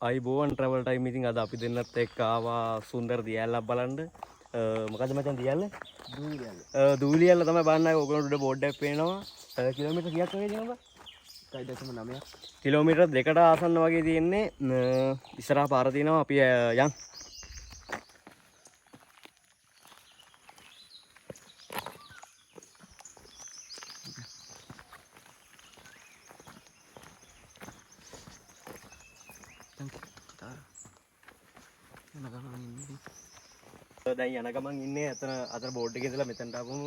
අයිබෝවන් travel time ඉතින් අද අපි දෙන්නත් එක්ක ආවා සුන්දර දියැලක් බලන්න. මොකද මචං දියැල්ල? දූලියල්ල තමයි බලන්න. ඔයගොල්ලන්ට උඩ බෝඩ් එකක් පේනවා. කිලෝමීටර් කීයක් වගේ තියෙනවද? 1.9. කිලෝමීටර් 2කට ආසන්න වගේ තියෙන්නේ. ඉස්සරහා පාර තියෙනවා අපි යන්. දැන් යන ගමන් ඉන්නේ අතන බෝඩ් එකේ ඉඳලා මෙතනට ආපුම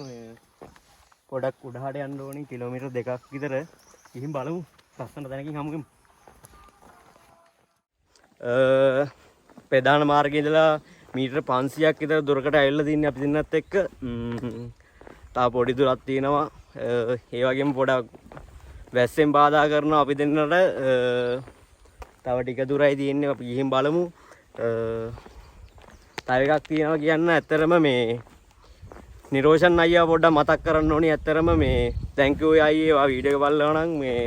පොඩක් උඩහට යන්න ඕනි කිලෝමීටර් 2ක් විතර. ගිහින් බලමු ලස්සන තැනකින් හමුවෙමු. ප්‍රධාන මාර්ගයේ ඉඳලා මීටර 500ක් විතර දුරකට ඇවිල්ලා තින්නේ අපි දෙන්නත් එක්ක. තා පොඩි දුරක් තියෙනවා. ඒ වගේම පොඩක් වැස්සෙන් බාධා කරනවා අපි දෙන්නට. තව ටික දුරයි තියෙන්නේ. අපි ගිහින් බලමු. තව එකක් තියෙනවා කියන්න. ඇත්තරම මේ නිරෝෂන් අයියා පොඩ්ඩක් මතක් කරන්න ඕනි. ඇත්තරම මේ thank you අයියේ වීඩියෝ එක බලනවා නම් මේ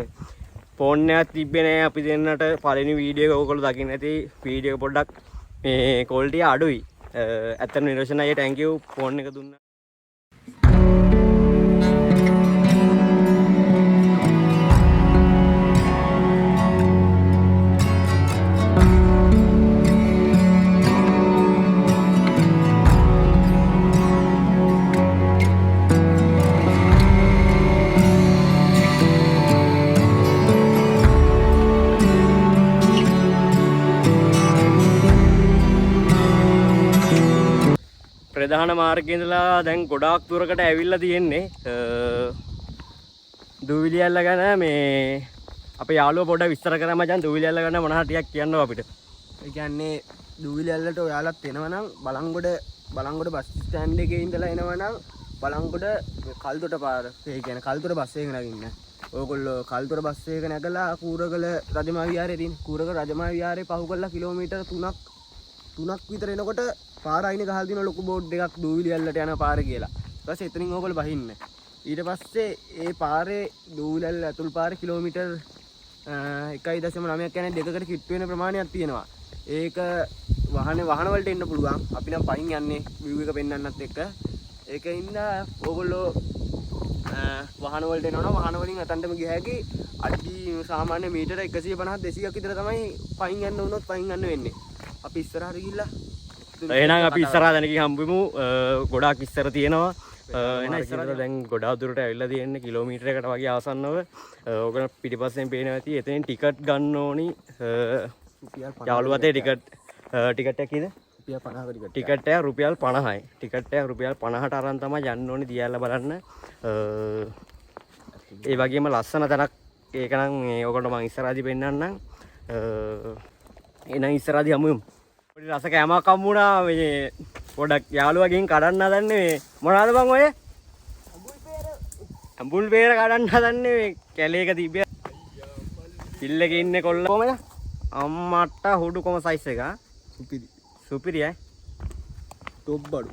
ෆෝන් එකක් තිබ්බේ නෑ අපි දෙන්නට පළවෙනි වීඩියෝ එක ඔයගොල්ලෝ දකින්න ඇති. වීඩියෝ එක පොඩ්ඩක් මේ ක්වොලිටි අඩුයි. ඇත්තටම නිරෝෂන් අයියා thank you ෆෝන් එක දුන්නා. ප්‍රධාන මාර්ගයේ ඉඳලා දැන් ගොඩාක් දුරකට ඇවිල්ලා තියෙන්නේ. දූවිලියල්ල ගැන මේ අපේ යාළුවා පොඩ්ඩක් විස්තර කරා මචං. දූවිලියල්ල ගැන මොනවා ටිකක් කියන්න අපිට. ඒ කියන්නේ දූවිලියල්ලට ඔයාලත් එනවනම් බලංගොඩ බස් ස්ටෑන්ඩ් එකේ ඉඳලා එනවනම් බලංගොඩ කල්තොට පාර. ඒ කියන්නේ කල්තොට බස් එක නගින්න. ඔයගොල්ලෝ කල්තොට බස් එක නැගලා කූරගල රජමා විහාරේ තියෙන. කූරගල රජමා විහාරේ පහු කරලා කිලෝමීටර් 3ක් විතර එනකොට පාර අයිනේ ගහලා තියෙන ලොකු බෝඩ් එකක් දූවිලියල්ලට යන පාර කියලා. ඊට පස්සේ එතනින් ඕගොල්ලෝ බහින්න. ඊට පස්සේ ඒ පාරේ දූවිලියල්ල ඇතුල් පාරේ කිලෝමීටර් 1.9ක් කියන්නේ දෙකකට කිට්ටු වෙන ප්‍රමාණයක් තියෙනවා. ඒක වහන වලට එන්න පුළුවන්. අපි නම් පයින් යන්නේ view එක පෙන්වන්නත් එක්ක. ඒකින්ද ඕගොල්ලෝ වහන වලට එනවනම් වහන වලින් අතන්ටම ගිය හැකි. අඩි සාමාන්‍ය මීටර 150 200ක් විතර තමයි පයින් යන්න වුණොත් පයින් යන්න වෙන්නේ. අපි ඉස්සරහට ගිහිල්ලා එහෙනම් අපි ඉස්සරහා දැනකින් හම්බෙමු. ගොඩාක් ඉස්සර තියෙනවා. එහෙනම් ඉස්සරහට දැන් ගොඩාක් දුරට ඇවිල්ලා තියෙන්නේ කිලෝමීටරයකට වගේ ආසන්නව. ඔයගොල්ලෝ පිටිපස්සෙන් පේනවා ඇති. එතනින් ටිකට් ගන්න ඕනි. යාළුවාතේ ටිකට් එක කීයද? ටිකට් එක රුපියල් 50යි. ටිකට් එක රුපියල් 50ට අරන් තමයි යන්න ඕනි දියැල්ල බලන්න. ඒ වගේම ලස්සන තැනක්. ඒක නම් මේ ඔයගොල්ලෝ මම ඉස්සරහදී පෙන්නන්නම්. එහෙනම් ඉස්සරහදී හමුවෙමු. පොඩි රස කෑමක් හම්බුණා. මේ පොඩක් යාළුවා ගෙන් කඩන්න හදන්නේ මේ මොනවාද බං ඔය? අඹුල් පෙර කඩන්න හදන්නේ මේ කැලේක තිබ්බ. පිල්ලක ඉන්නේ කොල්ල කොහමද? අම්මට හුඩු කොම සයිස් එක. සුපිරි ඈ. টොප් බඩු.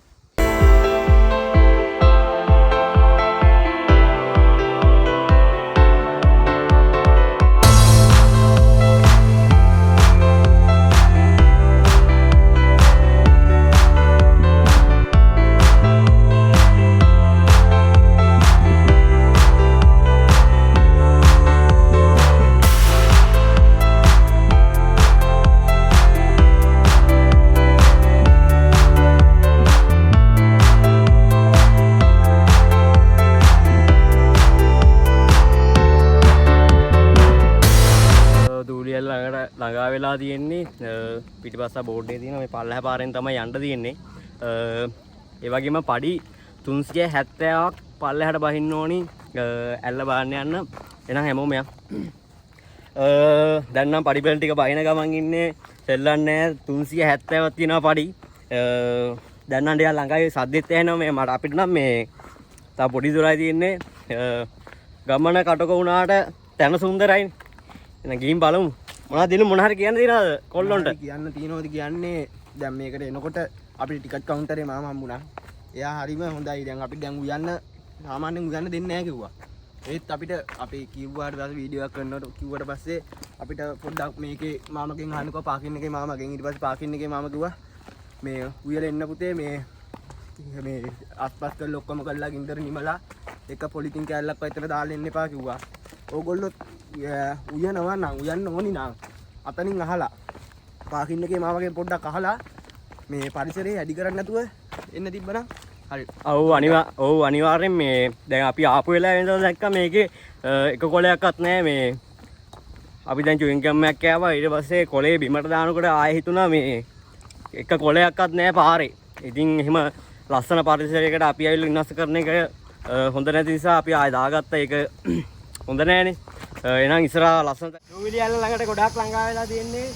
ළඟා වෙලා තියෙන්නේ. පිටිපස්ස බෝඩ් එකේ තියෙන මේ පල්ලෙහා පාරෙන් තමයි යන්න තියෙන්නේ. ඒ වගේම පඩි 370ක් පල්ලෙහාට බහින්න ඕනි ඇල්ල බාන්න යන්න. එහෙනම් හැමෝම යන්න. දැන් නම් පඩි බෙල් ටික බහින ගමන් ඉන්නේ සෙල්ලන්නේ 370ක් තියෙනවා පඩි. දැන් නම් ටිකක් ළඟයි සද්දෙත් ඇහෙනවා මේ මට. අපිට නම් මේ තා පොඩි දුරයි තියෙන්නේ. ගමන කටක වුණාට තැන සුන්දරයි. එහෙනම් ගිහින් බලමු. මොනවද දිනු මොන හරි කියන්න තියනවද කොල්ලොන්ට? කියන්න තියනවද කියන්නේ දැන් මේකට එනකොට අපිට ටිකට් කවුන්ටරේ මාම හම්බුණා. එයා හරිම හොඳයි. දැන් අපි දැන් උයන්න සාමාන්‍යයෙන් උයන්න දෙන්නේ නැහැ කිව්වා. ඒත් අපිට අපි කිව්වාට පස්සේ වීඩියෝ එකක් කරනකොට කිව්වට පස්සේ අපිට පොඩ්ඩක් මේකේ මාමගෙන් අහන්නකෝ පාකින් එකේ මාමගෙන්. ඊට පස්සේ පාකින් එකේ මාම කිව්වා මේ උයල එන්න පුතේ මේ අස්පස් කරලා ඔක්කොම කරලා ගින්දර නිමලා එක පොලිතින් කෑල්ලක් වයිතර දාලා එන්න එපා කිව්වා. ඕගොල්ලෝ උයනවා නම් උයන්න ඕනි නම් අතනින් අහලා පාකින් එකේ මාමගෙන් පොඩ්ඩක් අහලා මේ පරිසරේ වැඩි කරන්න නැතුව එන්න තිබ්බනම් හරි. ඔව් අනිවාර්යෙන් මේ දැන් අපි ආපු වෙලාවේ ඉඳලා දැක්කා මේකේ එක කොලයක්වත් නැහැ මේ. අපි දැන් චුයින් ගම් එකක් කෑවා. ඊට පස්සේ කොලේ බිමට දානකොට ආයෙ හිතුණා මේ එක කොලයක්වත් නැහැ පාරේ. ඉතින් එහෙම ලස්සන පරිසරයකට අපි ආවිල්ලා විනාශ කරන එක හොඳ නැති නිසා අපි ආයෙ දාගත්තා. ඒක හොඳ නෑනේ. එහෙනම් ඉස්සරහා ලස්සන දූවිලි ඇල්ල ළඟට ගොඩාක් ළඟා වෙලා තියෙන්නේ.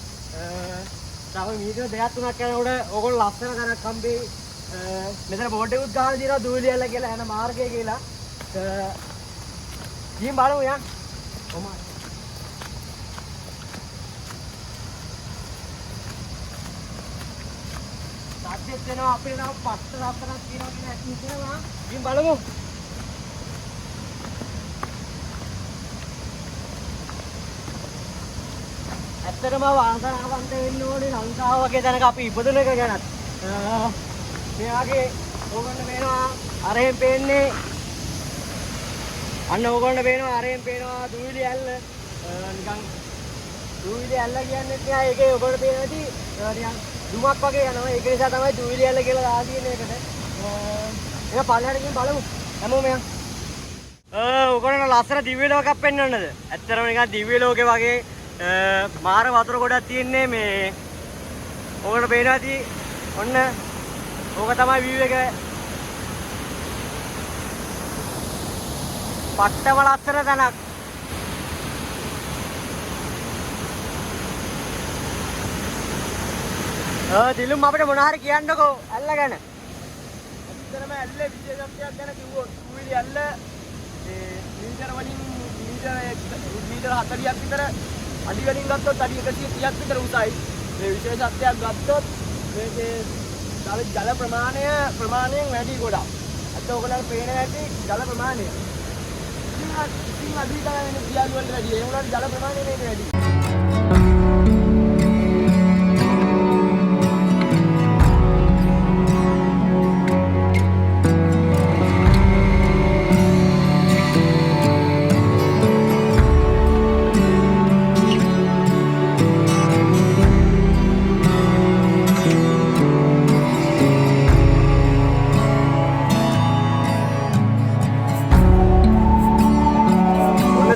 තව මීටර දෙකක් තුනක් යනකොට ඕගොල්ලෝ ලස්සන තැනක් හම්බෙයි. මෙතන බෝඩ් එකකුත් ගහලා තියෙනවා දූවිලි ඇල්ල කියලා යන මාර්ගය කියලා. ගිහින් බලමු යන්. කොහොමද? සාධ්‍යත් වෙනවා අපේ නම් පස්ස රත්තරන් තියෙනවා කියන එක හිතනවා. ගිහින් බලමු. ඇත්තටම වාසනාවන්ත වෙන්න ඕනේ ලංකාව වගේ තැනක අපි ඉපදුන එක ගැනත්. මෙයාගේ ඕගොල්ලෝ පේනවා අරහෙන් පේන්නේ අන්න ඕගොල්ලෝ පේනවා අරහෙන් පේනවා දූවිලි ඇල්ල නිකන් දූවිලි ඇල්ල කියන්නේ නෑ ඒකේ ඔබට පේනදී නිකන් දුමක් වගේ යනවා ඒක නිසා තමයි දූවිලි ඇල්ල කියලා දාලා තියෙන එකට. ඒක පල්ලෙහාට ගිහින් බලමු හැමෝම යන්. ඕගොල්ලෝ ලස්සන දිව්‍ය ලෝකයක් පෙන්වන්නද? ඇත්තටම නිකන් දිව්‍ය ලෝකේ වගේ මාර වතුර ගොඩක් තියෙන්නේ මේ ඕකට පේනවා ඇති ඔන්න ඕක තමයි view එක. පට්ටම ලස්සන තැනක්. දිලුම් අපිට මොන හරි කියන්නකෝ ඇල්ල ගැන. ඇත්තටම ඇල්ලේ විශේෂත්වයක් ගැන කිව්වොත් කුවිලි ඇල්ල මීටර වලින් මීටර 40ක් විතර අඩි වලින් ගත්තොත් අඩි 130ක් විතර උසයි. මේ විශේෂත්වයක් ගත්තොත් මේකේ ජල ප්‍රමාණයෙන් වැඩි ගොඩක්. අද ඔයගොල්ලන්ට පේන ඇති ජල ප්‍රමාණය. ඉතින් අඩි ගානේ දියාලු වලට වැඩි. ඒ වුණාට ජල ප්‍රමාණය මේක වැඩි.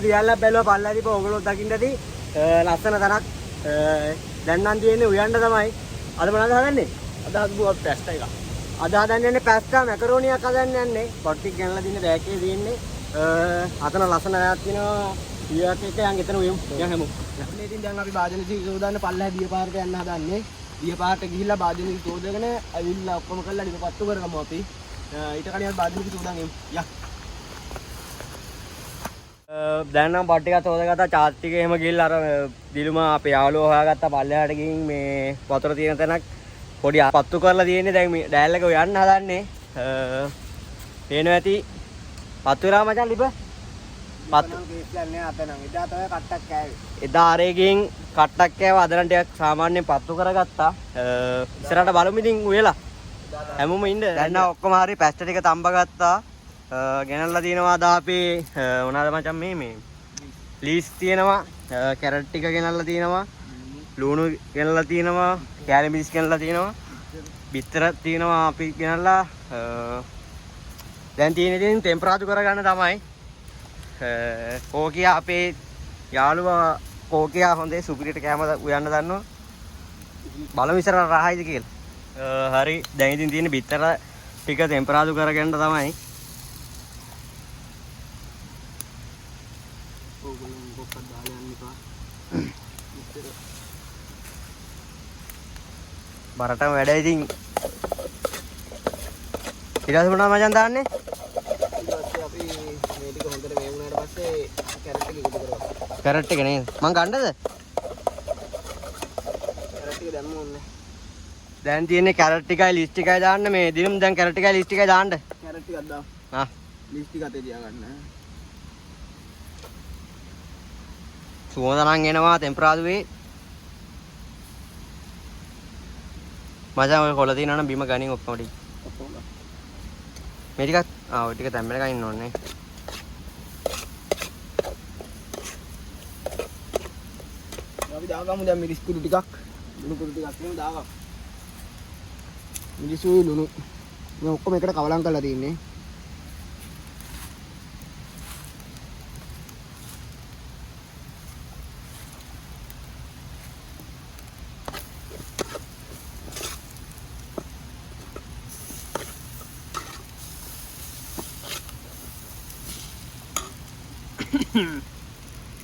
දියල්ලා බැලුවා පල්ලා දීප ඕගොල්ලෝ දකින්න ඇති ලස්සන තැනක්. දැන් නම් තියෙන්නේ උයන්න තමයි. අද මොනවද හදන්නේ? අද හදපුවා පැස්ටා එක. අද හදන්නේ පැස්ටා මැකරෝනියක් හදන්න යන්නේ. පොට්ටික් ගෙනලා දින්නේ බෑකේ තියෙන්නේ. අතන ලස්සන දෙයක් තියෙනවා. ඊයත් එක යන් එතන උයමු. යන් හැමෝ. ඉතින් දැන් අපි වාදන සෝදාන්න පල්ලා දිය පාරට යන්න හදන්නේ. දිය පාරට ගිහිල්ලා වාදන සෝදගෙන ඇවිල්ලා ඔක්කොම කරලා ලිප පත්තු කරගමු අපි. ඊට කලින් අපි වාදන සෝදාන් යමු. යා දැන් නම් පට් ටිකක් හොදගත්තා චාත් ටික එහෙම ගිහිල්ලා අර දිලුම අපේ යාළුවෝ හොයාගත්තා පල්ලෙහාට ගිහින් මේ වතුර තියෙන තැනක් පොඩි පත්තු කරලා තියෙන්නේ දැන් මේ ඩෑල් එක යන්න හදන්නේ. පේනවා ඇති පත්තු වෙලා මචං ලිප පත්තු කේස්ලන්නේ අතනම් එදා තමයි කට්ටක් කෑවේ. එදා ආරේකින් කට්ටක් කෑවා අද නම් ටිකක් සාමාන්‍යයෙන් පත්තු කරගත්තා. ඉස්සරහට බලමු ඉතින් උයලා හැමෝම ඉන්න. දැන් නම් ඔක්කොම හරි පැස්ට ටික තම්බ ගත්තා. ගෙනල්ලා තියෙනවා අද අපේ මොනවාද මචං මේ ලීස් තියෙනවා කැරට් ටික ගෙනල්ලා තියෙනවා ලුණු ගෙනල්ලා තියෙනවා කෑලි මිරිස් ගෙනල්ලා තියෙනවා බිත්තර තියෙනවා අපි ගෙනල්ලා දැන් තියෙන ඉතින් ටෙම්පරාදු කරගන්න තමයි කෝකියා අපේ යාළුවා කෝකියා හොඳේ සුපිරිට කැම උයන්න දන්නවා බලමු ඉස්සර රහයිද කියලා හරි දැන් ඉතින් තියෙන බිත්තර ටික ටෙම්පරාදු කරගන්න තමයි බරටම වැඩ ඉතින් ඊට පස්සේ මොනවද මචං දාන්නේ? ඊට පස්සේ අපි මේ ටික හොඳට මේ වුණාට පස්සේ කැරට් එක එකතු කරනවා. කැරට් එක නේද? මං ගන්නද? කැරට් එක දැම්ම ඕනේ. දැන් තියෙන්නේ කැරට් ටිකයි ලිස්ට් ටිකයි දාන්න මේ දිනුම් දැන් කැරට් ටිකයි ලිස්ට් ටිකයි දාන්න. කැරට් ටිකක් දාන්න. ආ ලිස්ට් ටික අතේ තියාගන්න. සුවඳ නම් එනවා ටෙම්පරාදුවේ. මචං ඔය කොළ තියෙනවා නම් බිම ගනින් ඔක්කොම ටික. මේ ටිකත් ඔය ටික තැම්බෙන ගන්න ඕනේ. අපි දාගමු දැන් මිරිස් කුඩු ටිකක්. ලුණු කුඩු ටිකක් එහෙම දාගමු. මිරිසුයි ලුණු මේ ඔක්කොම එකට කවලම් කරලා තින්නේ.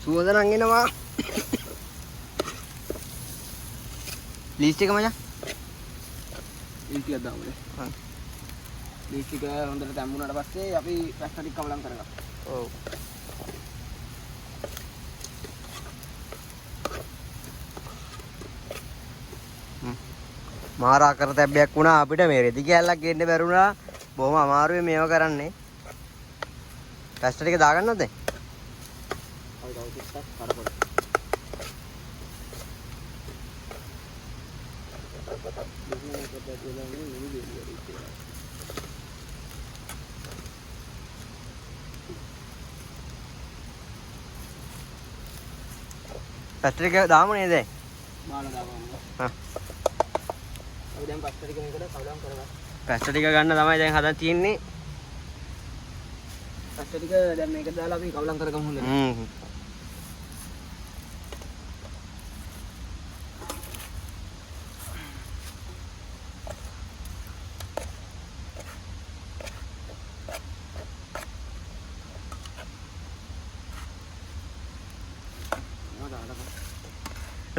සුවඳ නම් එනවා. ලීස් එක මචං. ලීස් ටිකක් දාමුනේ. හා. ලීස් ටික හොඳට තැම්බුණාට පස්සේ අපි පැස්ටා ටික කවලම් කරගමු. ඔව්. මාරා කර තැබ්බයක් වුණා අපිට මේ රෙදි කෑල්ලක් ගේන්න බැරුණා. බොහොම අමාරුවේ මේව කරන්නේ. පැස්ටා ටික දාගන්නවද දැන්? පැස්ටා ටික දාමු නේද? බාලා දාගමු. හා. අපි දැන් පැස්ටා ටික මේකට කවලම් කරගමු. පැස්ටා ටික ගන්න තමයි දැන් හදන් තියෙන්නේ. පැස්ටා ටික දැන් මේකට දාලා අපි කවලම් කරගමු හොඳට.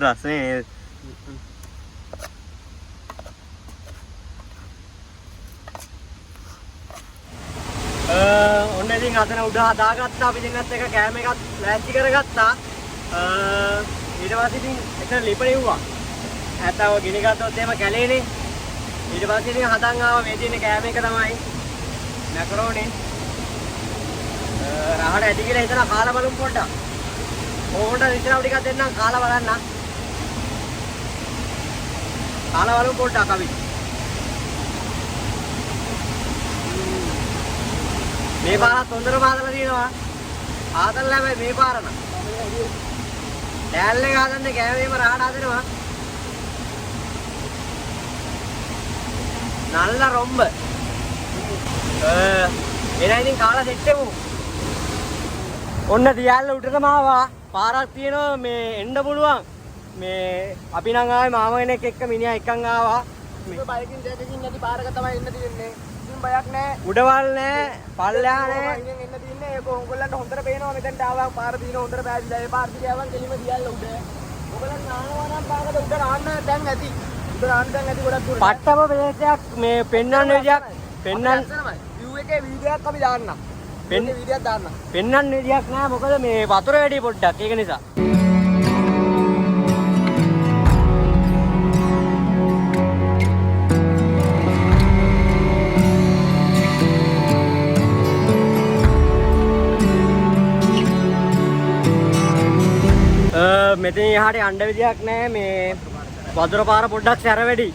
රසනේ ඔන්න ඉතින් අතන උඩ හදාගත්තා අපි දෙන්නත් එක කෑම එකක් ලෑස්ති කරගත්තා. ඊට පස්සේ ඉතින් එතන ලිපණෙව්වා. ඇත්තව ගිනි ගත්තොත් එහෙම කැලේනේ. ඊට පස්සේ ඉතින් හදන් ආවා මේ තියෙන කෑම එක තමයි මැකරෝනි. රහට ඇති කියලා හිතන කාලා බලමු පොඩ්ඩක්. ඕකට ඉස්සරහ ටිකක් දෙන්නම් කාලා බලන්න. කාලා බලමු පොඩ්ඩක් අපි. මේ පාරත් හොඳට පාදලා තියෙනවා. ආතල් හැබැයි මේ පාර නම්. ඩෑල් එක හදන්නේ කෑමේම රහට හදනවා. නල්ල රොම්බ. එනයි ඉතින් කාලා සෙට් වෙමු. ඔන්න දියල්ල උඩටම ආවා. පාරක් තියෙනවා මේ එන්න පුළුවන්. මේ අපි නම් ආවේ මාම කෙනෙක් එක්ක මිනිහා එක්කන් ආවා. මේ බයිකින් දෙකකින් නැති පාරක තමයි එන්න තියෙන්නේ. ඉතින් බයක් නැහැ. උඩවල් නැහැ, පල්ලෙහා නැහැ. ඉතින් එන්න තියෙන්නේ ඒක උගලන්ට හොඳට පේනවා මෙතෙන්ට ආවා පාර දින හොඳට පෑදිලා. ඒ පාර දිගේ ආවන් කෙලිම දියල්ල උඩ. ඔයගලන් නානවා නම් පාරකට උඩ නාන්න දැන් ඇති. උඩ නාන්න දැන් ඇති ගොඩක් දුරට. පට්ටම ප්‍රදේශයක් මේ පෙන්වන්න විදියක් පෙන්වන්න view එකේ වීඩියෝයක් අපි දාන්නම්. වීඩියෝයක් දාන්නම්. පෙන්වන්න විදියක් නැහැ මොකද මේ වතුර වැඩි පොඩ්ඩක් ඒක නිසා. මෙතන එහාට යන්න විදියක් නැහැ මේ වතුර පාර පොඩ්ඩක් සැර වැඩි.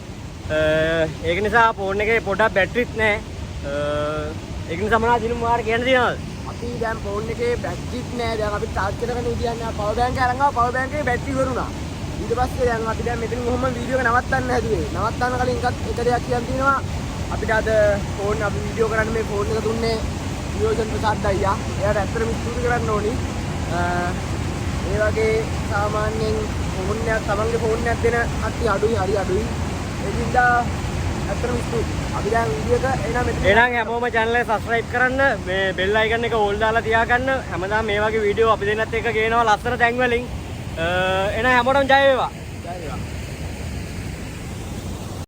ඒක නිසා ෆෝන් එකේ පොඩ්ඩක් බැටරිත් නැහැ. ඒක නිසා මොනවද දිනු මාර කියන්න තියනවද? අපි දැන් ෆෝන් එකේ බැටරිත් නැහැ. දැන් අපි චාර්ජ් කරගෙන ඉඳියන්නේ පවර් බැංක් අරන් ආවා. පවර් බැංක් එකේ බැටරි ඉවරුණා. ඊට පස්සේ දැන් අපි දැන් මෙතන කොහොම වීඩියෝ එක නවත්තන්න හැදුවේ. නවත්තන්න කලින් එක දෙයක් කියන්න තියෙනවා. අපිට අද ෆෝන් අපි වීඩියෝ කරන්න මේ ෆෝන් එක දුන්නේ නියෝජන ප්‍රසාද් අයියා. එයාට ඇත්තටම ස්තුති කරන්න ඕනි. ඒ වගේ සාමාන්‍යයෙන් ෆෝන් එකක් තමන්ගේ ෆෝන් එකක් දෙන අති අඩුයි හරි අඩුයි. ඒ හින්දා ඇත්තටම ස්තුති. අපි දැන් වීඩියෝ එක එනවා මෙතන. එහෙනම් හැමෝම channel එක subscribe කරන්න, මේ bell icon එක all දාලා තියාගන්න. හැමදාම මේ වගේ වීඩියෝ අපි දෙන්නත් එක්ක ගේනවා ලස්සන තැන් වලින්. එහෙනම් හැමෝටම ජය වේවා. ජය වේවා.